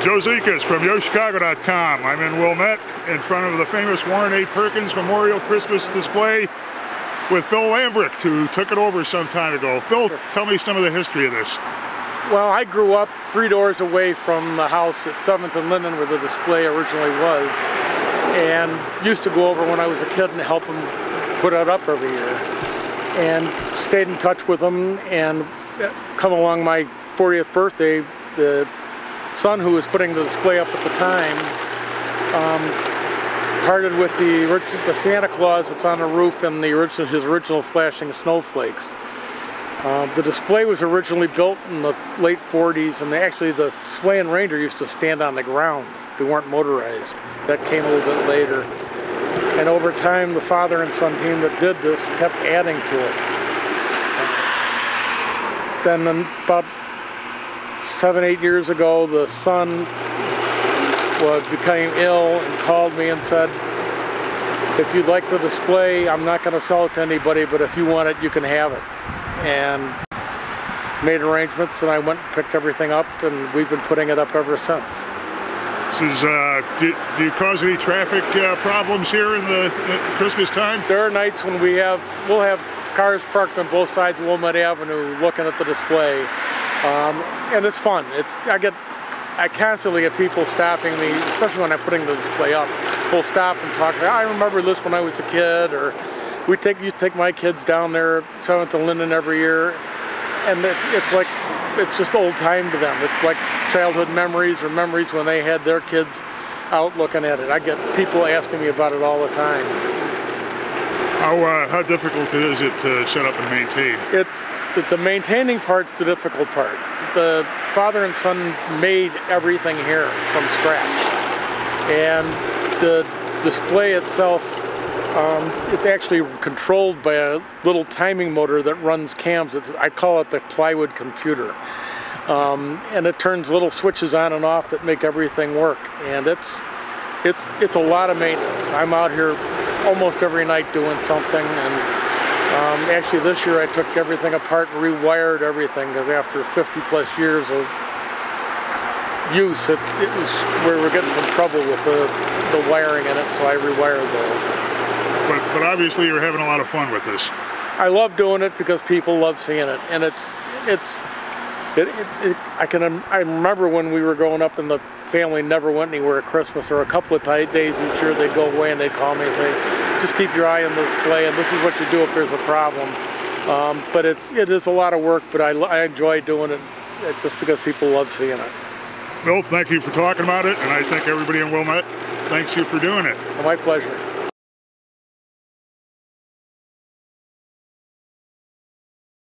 Joe Zekas from YoChicago.com. I'm in Wilmette in front of the famous Warren Perkins Memorial Christmas Display with Bill Lambrecht, who took it over some time ago. Bill, tell me some of the history of this. Well, I grew up 3 doors away from the house at 7th and Linden where the display originally was, and used to go over when I was a kid and help them put it up every year. And stayed in touch with them, and come along my 40th birthday, the son who was putting the display up at the time parted with the Santa Claus that's on the roof and his original flashing snowflakes. The display was originally built in the late 40s, and actually the sleigh and reindeer used to stand on the ground. They weren't motorized. That came a little bit later. And over time, the father and son team that did this kept adding to it. Then about 7-8 years ago, the son became ill and called me and said, if you'd like the display, I'm not going to sell it to anybody, but if you want it, you can have it. And made arrangements, and I went and picked everything up, and we've been putting it up ever since. This is, do you cause any traffic problems here in the Christmas time? There are nights when we'll have cars parked on both sides of Wilmette Avenue looking at the display, and it's fun. I constantly get people stopping me, especially when I'm putting the display up. They'll stop and talk. I remember this when I was a kid, or used to take my kids down there, 7th and Linden every year, and it's just old time to them. It's like childhood memories, or memories when they had their kids out looking at it. I get people asking me about it all the time. How difficult is it to set up and maintain? The maintaining part's the difficult part. The father and son made everything here from scratch, and the display itself, it's actually controlled by a little timing motor that runs cams. I call it the plywood computer, and it turns little switches on and off that make everything work. And it's a lot of maintenance. I'm out here almost every night doing something, and actually this year I took everything apart and rewired everything, because after 50+ years of use, it was where we're getting some trouble with the wiring in it, so I rewired the whole thing. But obviously you're having a lot of fun with this. I love doing it because people love seeing it, and I remember when we were growing up and the family never went anywhere at Christmas, or a couple of days each year they'd go away and they'd call me and say, just keep your eye on the display, and this is what you do if there's a problem. But it is a lot of work, but I enjoy doing it just because people love seeing it. Bill, thank you for talking about it, and I thank everybody in Wilmette thanks you for doing it. My pleasure.